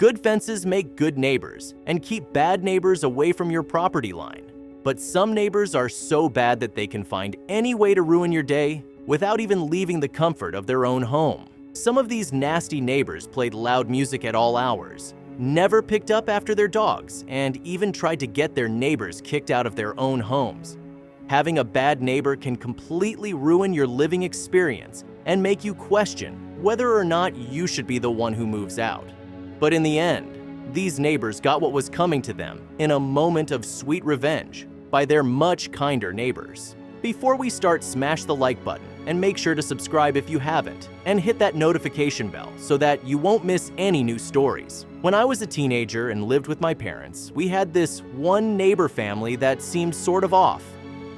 Good fences make good neighbors and keep bad neighbors away from your property line. But some neighbors are so bad that they can find any way to ruin your day without even leaving the comfort of their own home. Some of these nasty neighbors played loud music at all hours, never picked up after their dogs, and even tried to get their neighbors kicked out of their own homes. Having a bad neighbor can completely ruin your living experience and make you question whether or not you should be the one who moves out. But in the end, these neighbors got what was coming to them in a moment of sweet revenge by their much kinder neighbors. Before we start, smash the like button and make sure to subscribe if you haven't, and hit that notification bell so that you won't miss any new stories. When I was a teenager and lived with my parents, we had this one neighbor family that seemed sort of off.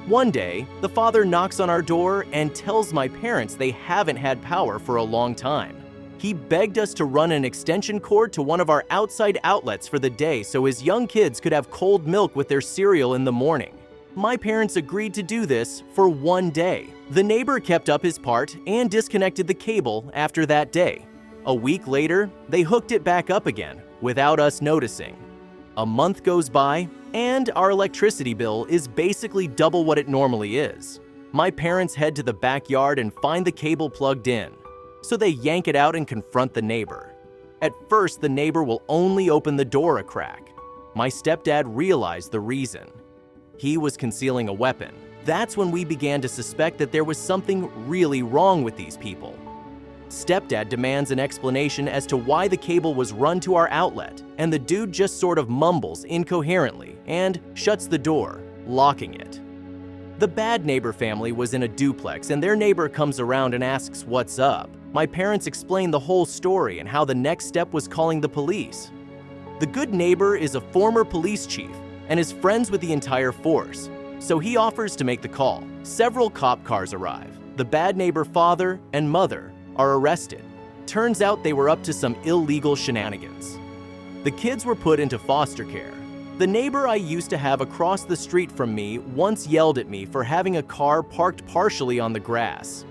One day, the father knocks on our door and tells my parents they haven't had power for a long time. He begged us to run an extension cord to one of our outside outlets for the day so his young kids could have cold milk with their cereal in the morning. My parents agreed to do this for one day. The neighbor kept up his part and disconnected the cable after that day. A week later, they hooked it back up again without us noticing. A month goes by, and our electricity bill is basically double what it normally is. My parents head to the backyard and find the cable plugged in, so they yank it out and confront the neighbor. At first, the neighbor will only open the door a crack. My stepdad realized the reason. He was concealing a weapon. That's when we began to suspect that there was something really wrong with these people. Stepdad demands an explanation as to why the cable was run to our outlet, and the dude just sort of mumbles incoherently and shuts the door, locking it. The bad neighbor family was in a duplex, and their neighbor comes around and asks what's up. My parents explain the whole story and how the next step was calling the police. The good neighbor is a former police chief and is friends with the entire force, so he offers to make the call. Several cop cars arrive. The bad neighbor father and mother are arrested. Turns out they were up to some illegal shenanigans. The kids were put into foster care. The neighbor I used to have across the street from me once yelled at me for having a car parked partially on the grass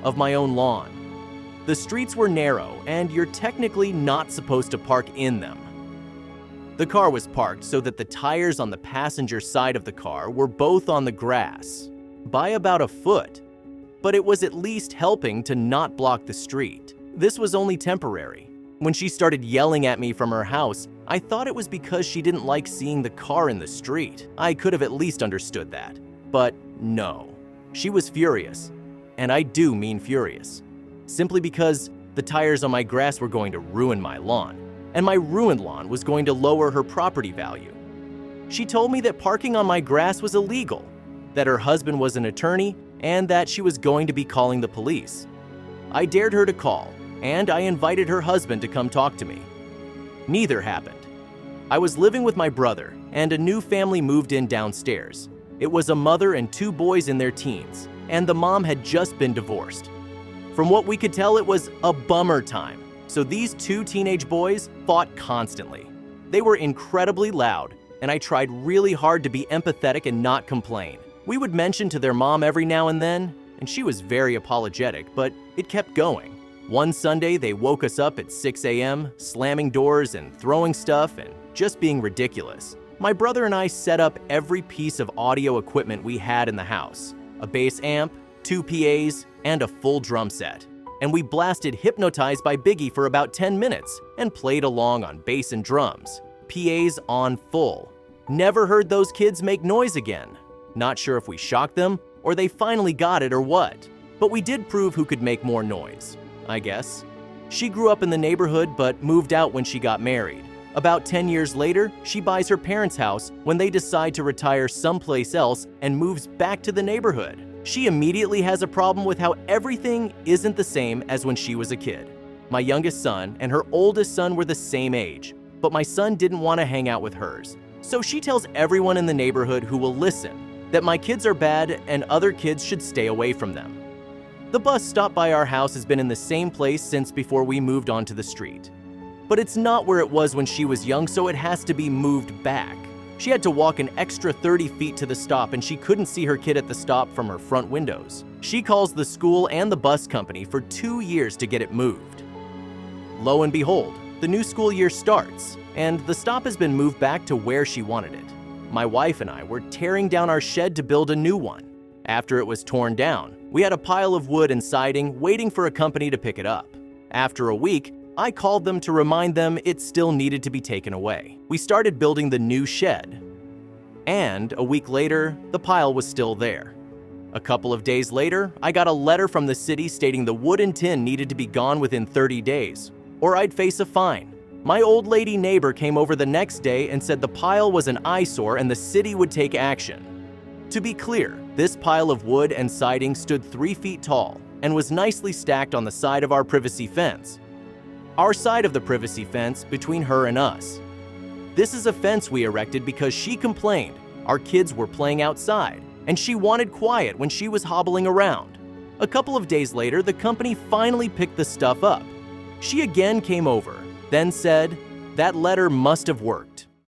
of my own lawn. The streets were narrow, and you're technically not supposed to park in them. The car was parked so that the tires on the passenger side of the car were both on the grass, by about a foot, but it was at least helping to not block the street. This was only temporary. When she started yelling at me from her house, I thought it was because she didn't like seeing the car in the street. I could have at least understood that. But no, she was furious, and I do mean furious, simply because the tires on my grass were going to ruin my lawn, and my ruined lawn was going to lower her property value. She told me that parking on my grass was illegal, that her husband was an attorney, and that she was going to be calling the police. I dared her to call, and I invited her husband to come talk to me. Neither happened. I was living with my brother, and a new family moved in downstairs. It was a mother and two boys in their teens, and the mom had just been divorced. From what we could tell, it was a bummer time. So these two teenage boys fought constantly. They were incredibly loud, and I tried really hard to be empathetic and not complain. We would mention to their mom every now and then, and she was very apologetic, but it kept going. One Sunday, they woke us up at 6 a.m., slamming doors and throwing stuff and just being ridiculous. My brother and I set up every piece of audio equipment we had in the house, a bass amp, 2 PAs, and a full drum set. And we blasted Hypnotized by Biggie for about 10 minutes and played along on bass and drums, PAs on full. Never heard those kids make noise again. Not sure if we shocked them or they finally got it or what, but we did prove who could make more noise, I guess. She grew up in the neighborhood but moved out when she got married. About 10 years later, she buys her parents' house when they decide to retire someplace else and moves back to the neighborhood. She immediately has a problem with how everything isn't the same as when she was a kid. My youngest son and her oldest son were the same age, but my son didn't want to hang out with hers. So she tells everyone in the neighborhood who will listen that my kids are bad and other kids should stay away from them. The bus stop by our house has been in the same place since before we moved onto the street. But it's not where it was when she was young, so it has to be moved back. She had to walk an extra 30 feet to the stop, and she couldn't see her kid at the stop from her front windows. She calls the school and the bus company for 2 years to get it moved. Lo and behold, the new school year starts, and the stop has been moved back to where she wanted it. My wife and I were tearing down our shed to build a new one. After it was torn down, we had a pile of wood and siding waiting for a company to pick it up. After a week, I called them to remind them it still needed to be taken away. We started building the new shed. And a week later, the pile was still there. A couple of days later, I got a letter from the city stating the wood and tin needed to be gone within 30 days, or I'd face a fine. My old lady neighbor came over the next day and said the pile was an eyesore and the city would take action. To be clear, this pile of wood and siding stood 3 feet tall and was nicely stacked on the side of our privacy fence. Our side of the privacy fence between her and us. This is a fence we erected because she complained our kids were playing outside and she wanted quiet when she was hobbling around. A couple of days later, the company finally picked the stuff up. She again came over, then said, "That letter must have worked.